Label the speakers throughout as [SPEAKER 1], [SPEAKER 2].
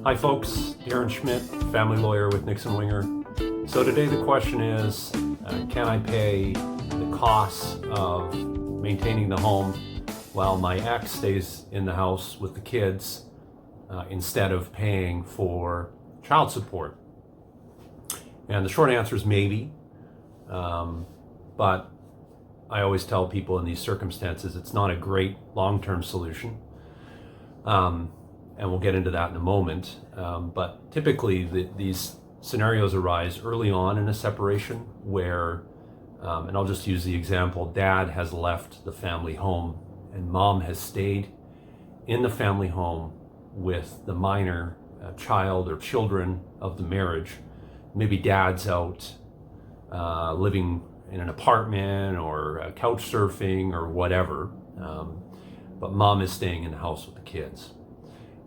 [SPEAKER 1] Hi folks, Darren Schmidt, family lawyer with Nixon Winger. So today the question is, can I pay the costs of maintaining the home while my ex stays in the house with the kids instead of paying for child support? And the short answer is maybe, but I always tell people in these circumstances it's not a great long-term solution. And we'll get into that in a moment. But typically these scenarios arise early on in a separation where, and I'll just use the example, dad has left the family home and mom has stayed in the family home with the minor child or children of the marriage. Maybe dad's out living in an apartment or couch surfing or whatever, but mom is staying in the house with the kids.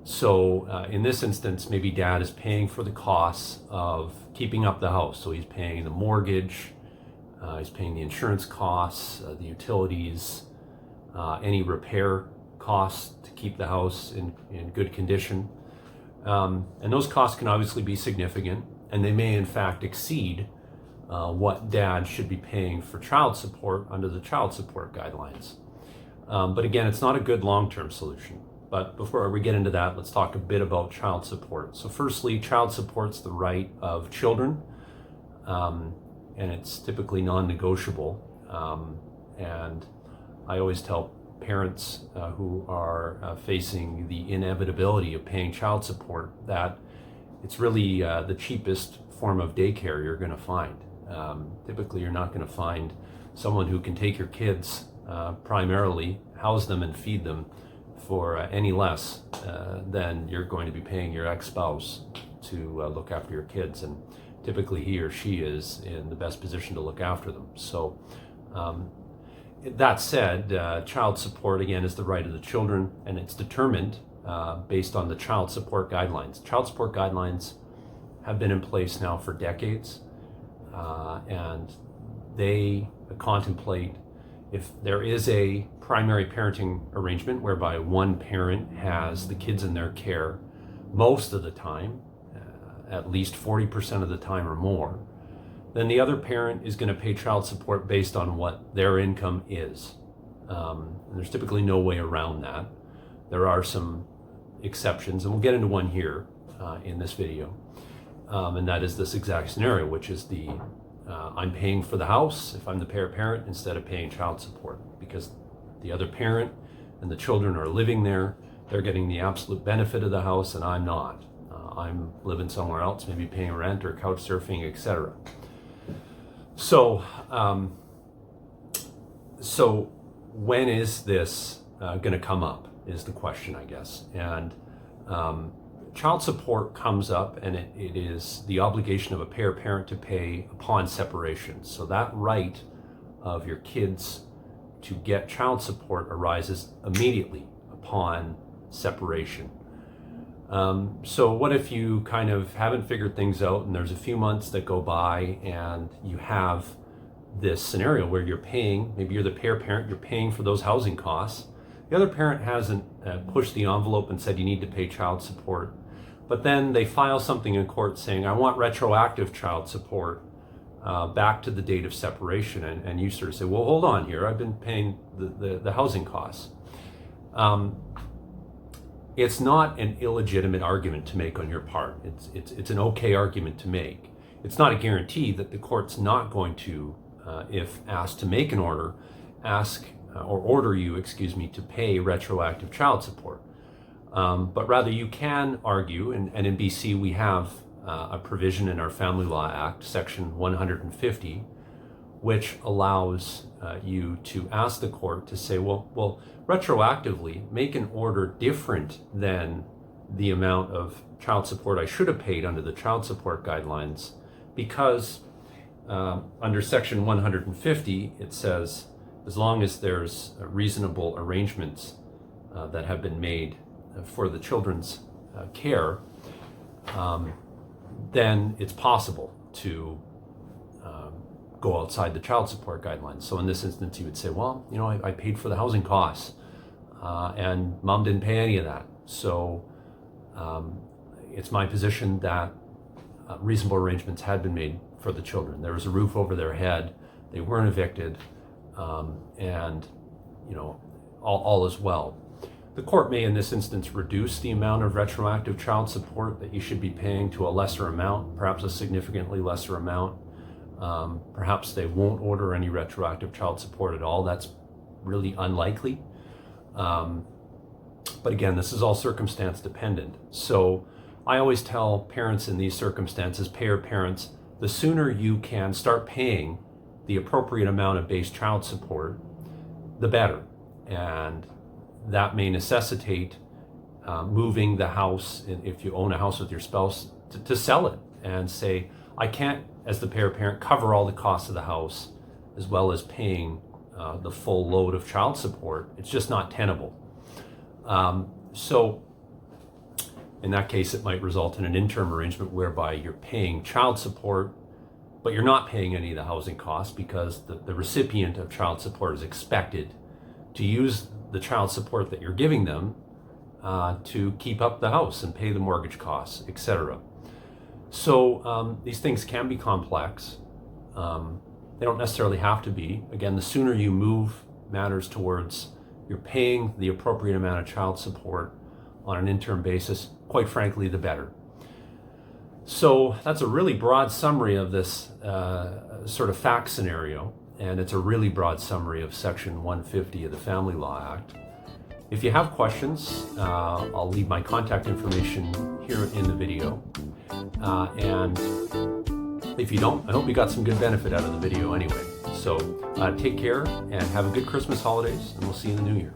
[SPEAKER 1] So in this instance, maybe dad is paying for the costs of keeping up the house. So he's paying the mortgage, he's paying the insurance costs, the utilities, any repair costs to keep the house in good condition. And those costs can obviously be significant, and they may in fact exceed what dad should be paying for child support under the child support guidelines. But again, it's not a good long-term solution. But before we get into that, let's talk a bit about child support. So firstly, child support's the right of children, and it's typically non-negotiable. And I always tell parents who are facing the inevitability of paying child support that it's really the cheapest form of daycare you're going to find. Typically, you're not going to find someone who can take your kids primarily, house them and feed them for any less than you're going to be paying your ex-spouse to look after your kids. And typically he or she is in the best position to look after them. So that said, child support again is the right of the children, and it's determined based on the child support guidelines. Child support guidelines have been in place now for decades, and they contemplate if there is a primary parenting arrangement whereby one parent has the kids in their care most of the time, at least 40% of the time or more, then the other parent is going to pay child support based on what their income is. And there's typically no way around that. There are some exceptions, and we'll get into one here in this video. And that is this exact scenario, which is I'm paying for the house if I'm the parent instead of paying child support, because the other parent and the children are living there. They're getting the absolute benefit of the house and I'm not. I'm living somewhere else, maybe paying rent or couch surfing, etc. So when is this going to come up is the question, I guess. And child support comes up, and it is the obligation of a parent to pay upon separation. So that right of your kids to get child support arises immediately upon separation. So what if you kind of haven't figured things out and there's a few months that go by and you have this scenario where you're paying, maybe you're the parent, you're paying for those housing costs. The other parent hasn't pushed the envelope and said you need to pay child support. But then they file something in court saying, I want retroactive child support back to the date of separation. And you sort of say, well, hold on here. I've been paying the housing costs. It's not an illegitimate argument to make on your part. It's an okay argument to make. It's not a guarantee that the court's not going to, if asked to make an order, order you, to pay retroactive child support. But rather you can argue, and in BC we have a provision in our Family Law Act, Section 150, which allows you to ask the court to say, well, retroactively make an order different than the amount of child support I should have paid under the child support guidelines, because under Section 150 it says as long as there's reasonable arrangements that have been made for the children's care, then it's possible to go outside the child support guidelines. So in this instance, you would say, well, I paid for the housing costs and mom didn't pay any of that. So it's my position that reasonable arrangements had been made for the children. There was a roof over their head. They weren't evicted, and all is well. The court may, in this instance, reduce the amount of retroactive child support that you should be paying to a lesser amount, perhaps a significantly lesser amount. Perhaps they won't order any retroactive child support at all. That's really unlikely. But again, this is all circumstance dependent. So I always tell parents in these circumstances, payer parents, the sooner you can start paying the appropriate amount of base child support, the better. And that may necessitate moving the house, if you own a house with your spouse, to sell it and say, I can't, as the payer parent, cover all the costs of the house as well as paying the full load of child support. It's just not tenable. So in that case, it might result in an interim arrangement whereby you're paying child support, but you're not paying any of the housing costs because the recipient of child support is expected to use the child support that you're giving them to keep up the house and pay the mortgage costs, etc. So these things can be complex. They don't necessarily have to be. Again, the sooner you move matters towards you're paying the appropriate amount of child support on an interim basis, quite frankly, the better. So that's a really broad summary of this sort of fact scenario, and it's a really broad summary of Section 150 of the Family Law Act. If you have questions, I'll leave my contact information here in the video. And if you don't, I hope you got some good benefit out of the video anyway. So take care and have a good Christmas holidays, and we'll see you in the new year.